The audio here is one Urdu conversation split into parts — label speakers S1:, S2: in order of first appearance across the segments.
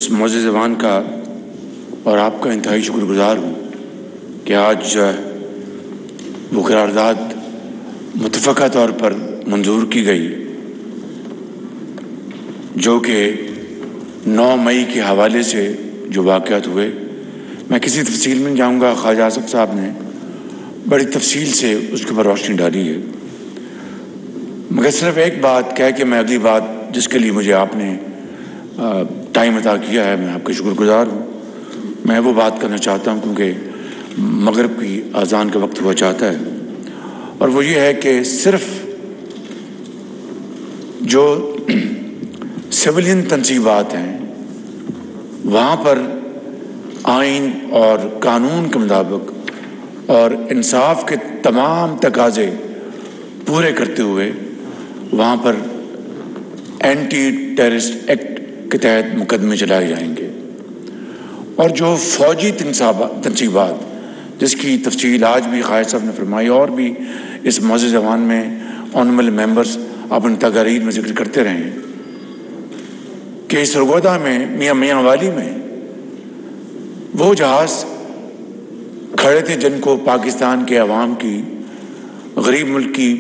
S1: اس معزز ایوان کا اور آپ کا انتہائی شکر گزار ہوں کہ آج وہ قرارداد متفقہ طور پر منظور کی گئی جو کہ 9 مئی کے حوالے سے جو واقعات ہوئے. میں کسی تفصیل میں نہیں جاؤں گا، خواجہ آصف صاحب نے بڑی تفصیل سے اس کے اوپر روشنی ڈالی ہے، مگر صرف ایک بات کہہ کے میں اگلی بات جس کے لیے مجھے آپ نے ٹائم عطا کیا ہے میں آپ کا شکر گزار ہوں. میں وہ بات کرنا چاہتا ہوں کیونکہ مغرب کی اذان کا وقت ہوا چاہتا ہے، اور وہ یہ ہے کہ صرف جو سویلین تنصیبات ہیں وہاں پر آئین اور قانون کے مطابق اور انصاف کے تمام تقاضے پورے کرتے ہوئے وہاں پر اینٹی ٹیررسٹ ایکٹ کے تحت مقدمے چلائے جائیں گے. اور جو فوجی تنصیبات جس کی تفصیل آج بھی قائد صاحب نے فرمائی اور بھی اس معزز ایوان میں آنریبل ممبرز اپنی تقاریر میں ذکر کرتے رہے ہیں کہ سرگودا میں میاں والی میں وہ جہاز کھڑے تھے جن کو پاکستان کے عوام کی غریب ملک کی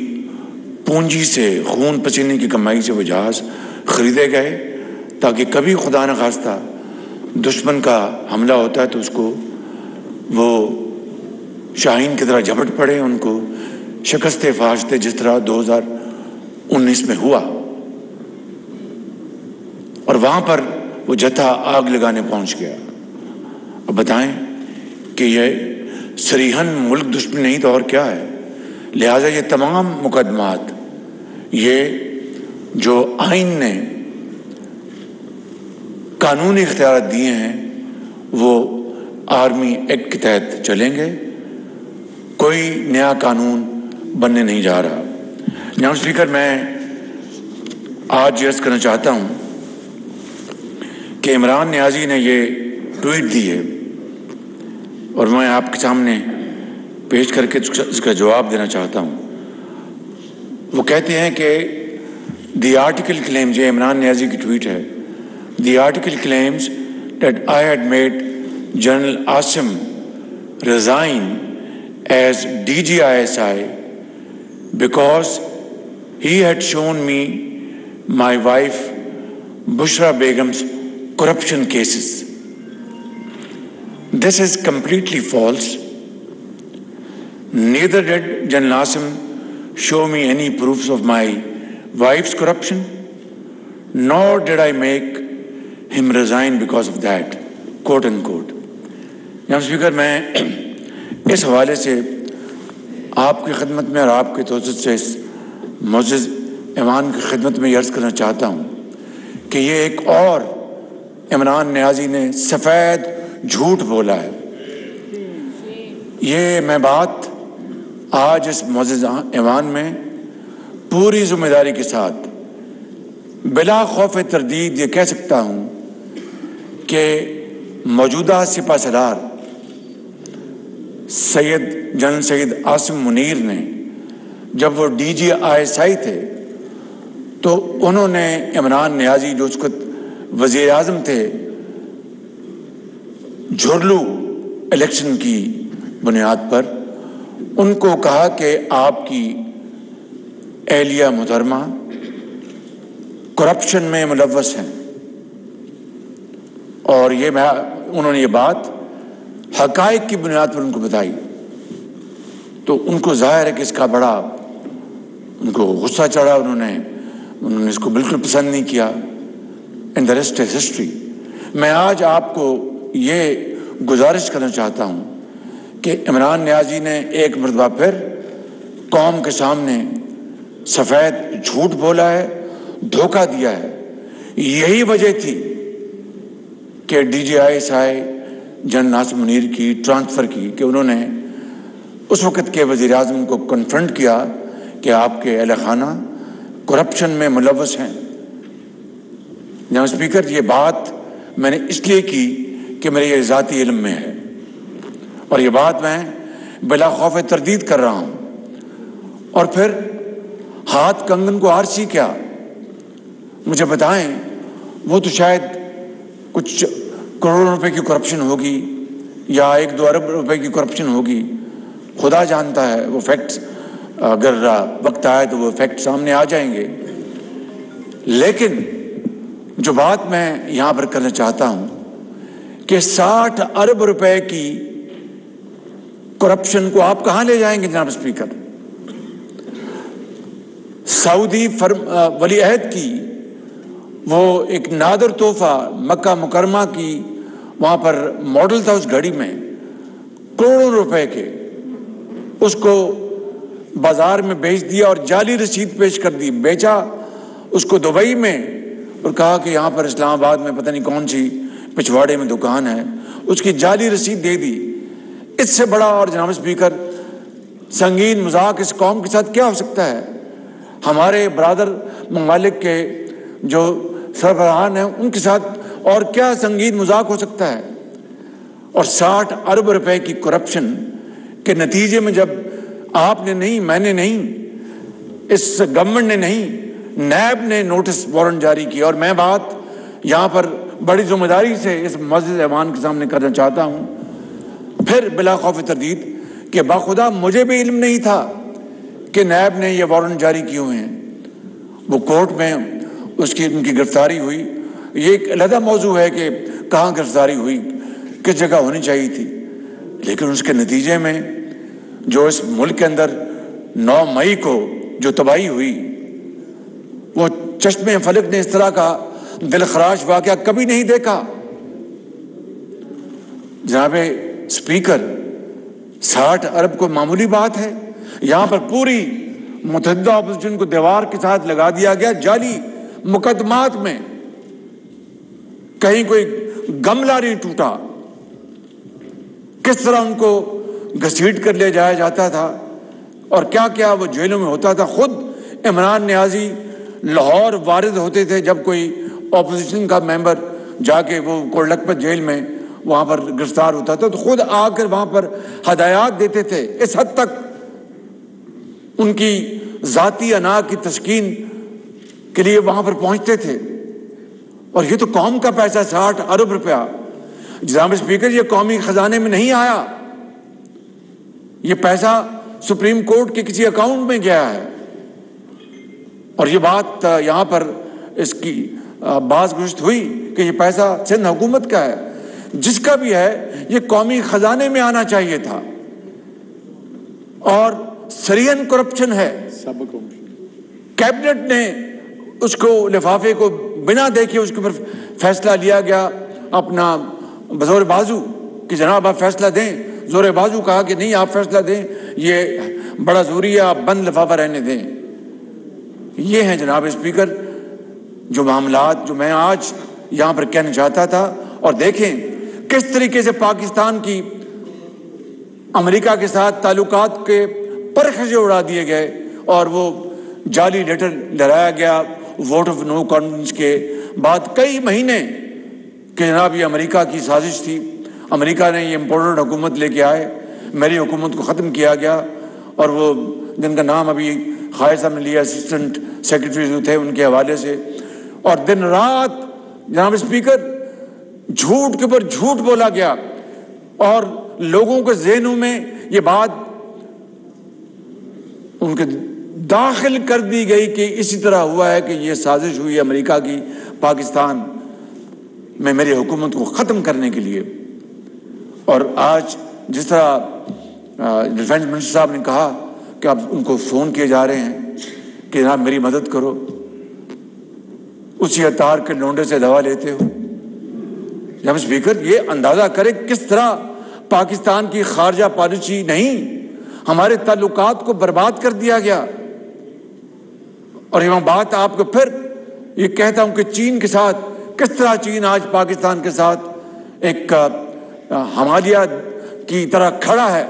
S1: پونجی سے خون پسینے کی کمائی سے وہ جہاز خریدے گئے تاکہ کبھی خدا نہ خواستہ دشمن کا حملہ ہوتا ہے تو اس کو وہ شاہین کی طرح جھپٹ پڑے، ان کو شکست فاش دے جس طرح 2019 میں ہوا. اور وہاں پر وہ جتھا آگ لگانے پہنچ گیا. اب بتائیں کہ یہ صریحاً ملک دشمن نہیں تو اور کیا ہے. لہٰذا یہ تمام مقدمات یہ جو آئین نے قانونی اختیارات دیے ہیں وہ آرمی ایکٹ کے تحت چلیں گے، کوئی نیا قانون بننے نہیں جا رہا. جناب اسپیکر، میں آج عرض کرنا چاہتا ہوں کہ عمران نیازی نے یہ ٹویٹ دی ہے اور میں آپ کے سامنے پیش کر کے اس کا جواب دینا چاہتا ہوں. وہ کہتے ہیں کہ دی آرٹیکل کلیمز، یہ عمران نیازی کی ٹویٹ ہے، the article claims that I had made general Asim resign as DGISI because he had shown me my wife Bushra Begum's corruption cases. This is completely false. Neither did General Asim show me any proofs of my wife's corruption, nor did I make him resign because of that, quote unquote. جناب اسپیکر، میں اس حوالے سے آپ کی خدمت میں اور آپ کے توسط سے اس معزز ایوان کی خدمت میں یہ عرض کرنا چاہتا ہوں کہ یہ ایک اور عمران نیازی نے سفید جھوٹ بولا ہے. یہ میں بات آج اس معزز ایوان میں پوری ذمہ داری کے ساتھ بلا خوف تردید یہ کہہ سکتا ہوں کہ موجودہ سپہ سالار جنرل سید عاصم منیر نے جب وہ DGISI تھے تو انہوں نے عمران نیازی جو اس وقت وزیر اعظم تھے جھرلو الیکشن کی بنیاد پر ان کو کہا کہ آپ کی اہلیہ محترمہ کرپشن میں ملوث ہیں، اور انہوں نے یہ بات حقائق کی بنیاد پر ان کو بتائی. تو ان کو ظاہر ہے کہ اس کا بڑا ان کو غصہ چڑھا، انہوں نے اس کو بالکل پسند نہیں کیا. And the rest is history. میں آج آپ کو یہ گزارش کرنا چاہتا ہوں کہ عمران نیازی نے ایک مرتبہ پھر قوم کے سامنے سفید جھوٹ بولا ہے، دھوکہ دیا ہے. یہی وجہ تھی کہ DGISI جنرل عاصم منیر کی ٹرانسفر کی کہ انہوں نے اس وقت کے وزیر اعظم کو کنفرنٹ کیا کہ آپ کے اہل خانہ کرپشن میں ملوث ہیں. جناب اسپیکر، یہ بات میں نے اس لیے کی کہ میرے یہ ذاتی علم میں ہے اور یہ بات میں بلا خوف تردید کر رہا ہوں. اور پھر ہاتھ کنگن کو آرسی کیا، مجھے بتائیں. وہ تو شاید کچھ کروڑوں روپے کی کرپشن ہوگی یا 1-2 ارب روپے کی کرپشن ہوگی، خدا جانتا ہے وہ فیکٹس، اگر وقت آئے تو وہ فیکٹ سامنے آ جائیں گے۔ لیکن جو بات میں یہاں پر کرنا چاہتا ہوں کہ 60 ارب روپے کی کرپشن کو آپ کہاں لے جائیں گے جناب اسپیکر؟ سعودی ولی عہد کی وہ ایک نادر تحفہ مکہ مکرمہ کی، وہاں پر ماڈل تھا اس گھڑی میں کروڑوں روپے کے، اس کو بازار میں بیچ دیا اور جعلی رسید پیش کر دی، بیچا اس کو دبئی میں اور کہا کہ یہاں پر اسلام آباد میں پتہ نہیں کون سی پچھواڑے میں دکان ہے، اس کی جعلی رسید دے دی۔ اس سے بڑا اور جناب اسپیکر سنگین مذاق اس قوم کے ساتھ کیا ہو سکتا ہے؟ ہمارے برادر ممالک کے جو سربراہان ہیں ان کے ساتھ اور کیا سنگین مذاق ہو سکتا ہے؟ اور 60 ارب روپے کی کرپشن کے نتیجے میں جب آپ نے نہیں، میں نے نہیں، اس گورنمنٹ نے نہیں، نیب نے نوٹس وارنٹ جاری کیا، اور میں بات یہاں پر بڑی ذمہ داری سے اس معزز ایوان کے سامنے کرنا چاہتا ہوں، پھر بلا خوف تردید کہ باخدا مجھے بھی علم نہیں تھا کہ نیب نے یہ وارنٹ جاری کیے ہوئے ہیں۔ وہ کورٹ میں ان کی گرفتاری ہوئی، یہ ایک علیحدہ موضوع ہے کہ کہاں گرفتاری ہوئی، کس جگہ ہونی چاہیے تھی، لیکن اس کے نتیجے میں جو اس ملک کے اندر 9 مئی کو جو تباہی ہوئی، وہ چشمے فلک نے اس طرح کا دلخراش واقعہ کبھی نہیں دیکھا۔ جناب اسپیکر، 60 ارب کو معمولی بات ہے؟ یہاں پر پوری متحدہ اپوزیشن کو دیوار کے ساتھ لگا دیا گیا جعلی مقدمات میں، کہیں کوئی گملہ نہیں ٹوٹا، کس طرح ان کو گھسیٹ کر لے جایا جاتا تھا اور کیا کیا وہ جیلوں میں ہوتا تھا۔ خود عمران نیازی لاہور وارد ہوتے تھے جب کوئی اپوزیشن کا ممبر جا کے وہ کوڑلکھپت جیل میں وہاں پر گرفتار ہوتا تھا تو خود آ کر وہاں پر ہدایات دیتے تھے۔ اس حد تک ان کی ذاتی انا کی تسکین کے لیے وہاں پر پہنچتے تھے، اور یہ تو قوم کا پیسہ 60 ارب روپیہ۔ جناب اسپیکر، یہ قومی خزانے میں نہیں آیا، یہ پیسہ سپریم کورٹ کے کسی اکاؤنٹ میں گیا ہے، اور یہ بات یہاں پر اس کی باز گزشت ہوئی کہ یہ پیسہ سندھ حکومت کا ہے، جس کا بھی ہے یہ قومی خزانے میں آنا چاہیے تھا، اور سرین کرپشن ہے۔ کیبنٹ نے اس کو لفافے کو بنا دیکھے اس کے اوپر فیصلہ لیا گیا اپنا بزور بازو کہ جناب آپ فیصلہ دیں، زور بازو کہا کہ نہیں آپ فیصلہ دیں، یہ بڑا ضروری ہے، آپ بند لفافہ رہنے دیں۔ یہ ہیں جناب اسپیکر جو معاملات جو میں آج یہاں پر کہنا چاہتا تھا، اور دیکھیں کس طریقے سے پاکستان کی امریکہ کے ساتھ تعلقات کے پرخچے اڑا دیے گئے، اور وہ جعلی لیٹر لہرایا گیا ووٹ آف نو کانفیڈنس کے بعد کئی مہینے کہ جناب یہ امریکہ کی سازش تھی، امریکہ نے یہ امپورٹڈ حکومت لے کے آئے، میری حکومت کو ختم کیا گیا، اور وہ جن کا نام ابھی خالد صاحب نے لیا اسسٹنٹ سیکرٹری جو تھے ان کے حوالے سے، اور دن رات جناب اسپیکر جھوٹ کے اوپر جھوٹ بولا گیا، اور لوگوں کے ذہنوں میں یہ بات ان کے داخل کر دی گئی کہ اسی طرح ہوا ہے کہ یہ سازش ہوئی امریکہ کی پاکستان میں میری حکومت کو ختم کرنے کے لیے۔ اور آج جس طرح ڈیفینس منسٹر صاحب نے کہا کہ اب ان کو فون کیے جا رہے ہیں کہ جناب میری مدد کرو، اسی عطار کے لونڈے سے دوا لیتے ہو۔ جب اسپیکر یہ اندازہ کرے کس طرح پاکستان کی خارجہ پالیسی نہیں، ہمارے تعلقات کو برباد کر دیا گیا۔ اور یہ بات آپ کو پھر یہ کہتا ہوں کہ چین کے ساتھ کس طرح چین آج پاکستان کے ساتھ ایک ہمالیہ کی طرح کھڑا ہے،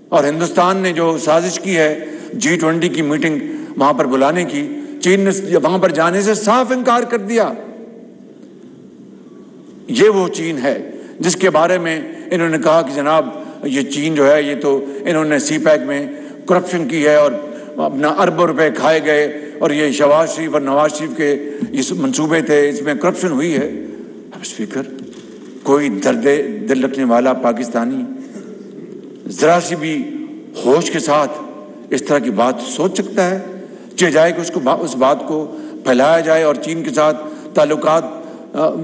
S1: اور ہندوستان نے جو سازش کی ہے G20 کی میٹنگ وہاں پر بلانے کی، چین نے وہاں پر جانے سے صاف انکار کر دیا۔ یہ وہ چین ہے جس کے بارے میں انہوں نے کہا کہ جناب یہ چین جو ہے یہ تو انہوں نے سی پیک میں کرپشن کی ہے اور اپنا اربوں روپے کھائے گئے، اور یہ شہباز شریف اور نواز شریف کے یہ منصوبے تھے، اس میں کرپشن ہوئی ہے۔ اسپیکر، کوئی درد دل رکھنے والا پاکستانی ذرا سی بھی ہوش کے ساتھ اس طرح کی بات سوچ سکتا ہے؟ چاہے جائے کہ اس بات کو پھیلایا جائے اور چین کے ساتھ تعلقات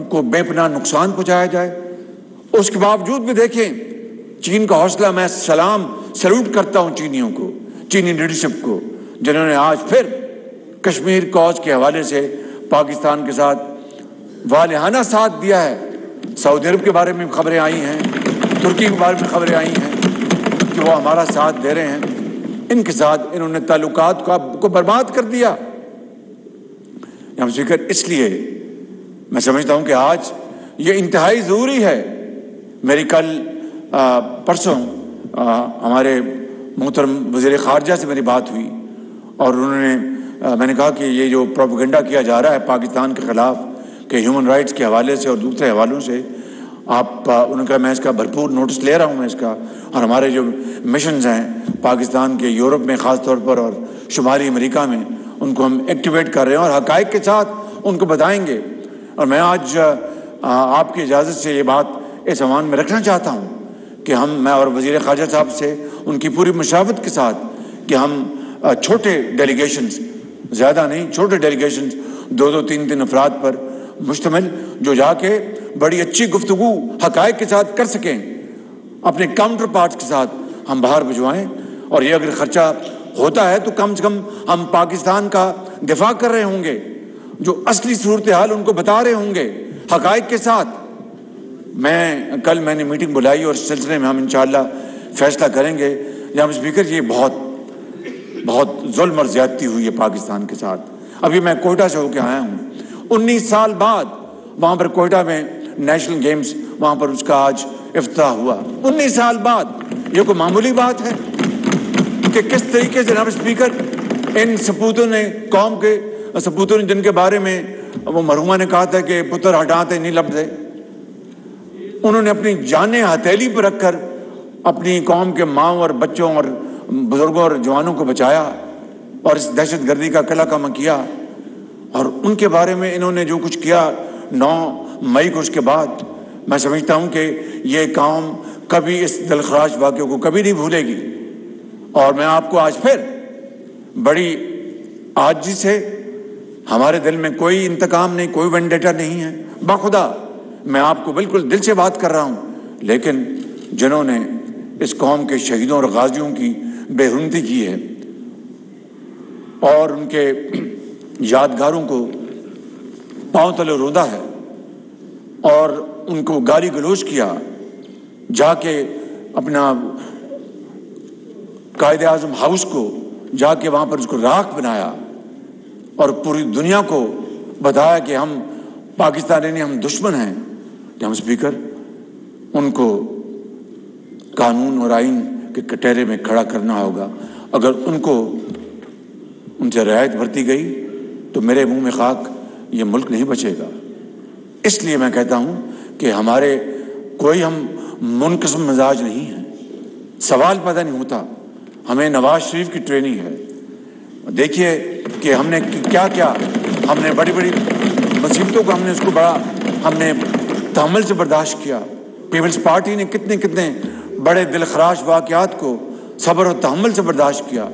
S1: کو بے پناہ نقصان پہنچایا جائے۔ اس کے باوجود بھی دیکھیں چین کا حوصلہ، میں سلوٹ کرتا ہوں چینیوں کو، چینی لیڈرشپ کو، جنہوں نے آج پھر کشمیر کاز کے حوالے سے پاکستان کے ساتھ والہانہ ساتھ دیا ہے۔ سعودی عرب کے بارے میں خبریں آئی ہیں، ترکی کے بارے میں خبریں آئی ہیں کہ وہ ہمارا ساتھ دے رہے ہیں۔ ان کے ساتھ انہوں نے تعلقات کو برباد کر دیا۔ اسپیکر، اس لیے میں سمجھتا ہوں کہ آج یہ انتہائی ضروری ہے۔ میری کل پرسوں ہمارے محترم وزیر خارجہ سے میری بات ہوئی اور میں نے کہا کہ یہ جو پروپیگنڈا کیا جا رہا ہے پاکستان کے خلاف کہ ہیومن رائٹس کے حوالے سے اور دوسرے حوالوں سے، انہوں نے کہا میں اس کا بھرپور نوٹس لے رہا ہوں میں اس کا، اور ہمارے جو مشنز ہیں پاکستان کے یورپ میں خاص طور پر اور شمالی امریکہ میں، ان کو ہم ایکٹیویٹ کر رہے ہیں اور حقائق کے ساتھ ان کو بتائیں گے۔ اور میں آج آپ کی اجازت سے یہ بات اس عنوان میں رکھنا چاہتا ہوں کہ میں اور وزیر خارجہ صاحب سے ان کی پوری مشاورت کے ساتھ کہ ہم چھوٹے ڈیلیگیشنز، زیادہ نہیں، چھوٹے ڈیلیگیشنز 2-3 افراد پر مشتمل، جو جا کے بڑی اچھی گفتگو حقائق کے ساتھ کر سکیں، اپنے کاؤنٹر پارٹس کے ساتھ ہم باہر بھجوائیں۔ اور یہ اگر خرچہ ہوتا ہے تو کم سے کم ہم پاکستان کا دفاع کر رہے ہوں گے، جو اصلی صورتحال ان کو بتا رہے ہوں گے حقائق کے ساتھ۔ کل میں نے میٹنگ بلائی اور اس سلسلے میں ہم انشاءاللہ فیصلہ کریں گے۔ جناب اسپیکر، یہ بہت ظلم اور زیادتی ہوئی ہے پاکستان کے ساتھ۔ ابھی میں کوئٹہ سے ہو کے آیا ہوں، 19 سال بعد وہاں پر کوئٹہ میں نیشنل گیمز، وہاں پر اس کا آج افتتاح ہوا۔ 19 سال بعد یہ کوئی معمولی بات ہے کہ کس طریقے سے جناب اسپیکر ان سپوتوں نے، قوم کے سپوتوں نے، جن کے بارے میں وہ مرحومہ نے کہا تھا کہ پتر ہٹاتے نہیں لبدے، انہوں نے اپنی جانیں ہتھیلی پر رکھ کر اپنی قوم کے ماں اور بچوں اور بزرگوں اور جوانوں کو بچایا اور اس دہشت گردی کا قلعہ کما کیا۔ اور ان کے بارے میں انہوں نے جو کچھ کیا 9 مئی کو، اس کے بعد میں سمجھتا ہوں کہ یہ قوم کبھی اس دلخراش واقعے کو کبھی نہیں بھولے گی۔ اور میں آپ کو آج پھر بڑی عاجزی سے، ہمارے دل میں کوئی انتقام نہیں، کوئی وینڈیٹا نہیں ہے، بخدا میں آپ کو بالکل دل سے بات کر رہا ہوں، لیکن جنہوں نے اس قوم کے شہیدوں اور غازیوں کی بے حرمتی کی ہے اور ان کے یادگاروں کو پاؤں تلے روندا ہے اور ان کو گالی گلوچ کیا، جا کے اپنا قائد اعظم ہاؤس کو جا کے وہاں پر اس کو راکھ بنایا اور پوری دنیا کو بتایا کہ ہم پاکستانی نہیں، ہم دشمن ہیں۔ جناب اسپیکر، ان کو قانون اور آئین کے کٹہرے میں کھڑا کرنا ہوگا۔ اگر ان سے رعایت برتی گئی تو میرے منہ میں خاک، یہ ملک نہیں بچے گا۔ اس لیے میں کہتا ہوں کہ ہمارے کوئی ہم منقسم مزاج نہیں ہیں، سوال پیدا نہیں ہوتا۔ ہمیں نواز شریف کی ٹریننگ ہے، دیکھیے کہ ہم نے کیا ہم نے بڑی بڑی مصیبتوں کو ہم نے تحمل سے برداشت کیا۔ پیپلز پارٹی نے کتنے بڑے دلخراش واقعات کو صبر و تحمل سے برداشت کیا،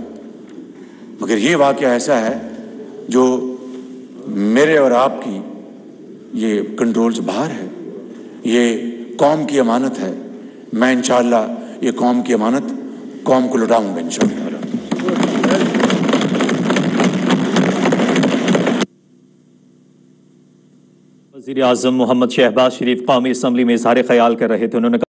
S1: مگر یہ واقعہ ایسا ہے جو میرے اور آپ کی یہ کنٹرول سے باہر ہے۔ یہ قوم کی امانت ہے، میں انشاءاللہ یہ قوم کی امانت قوم کو لوٹاؤں گا انشاءاللہ۔
S2: وزیر اعظم محمد شہباز شریف قومی اسمبلی میں اظہار خیال کر رہے تھے۔ انہوں نے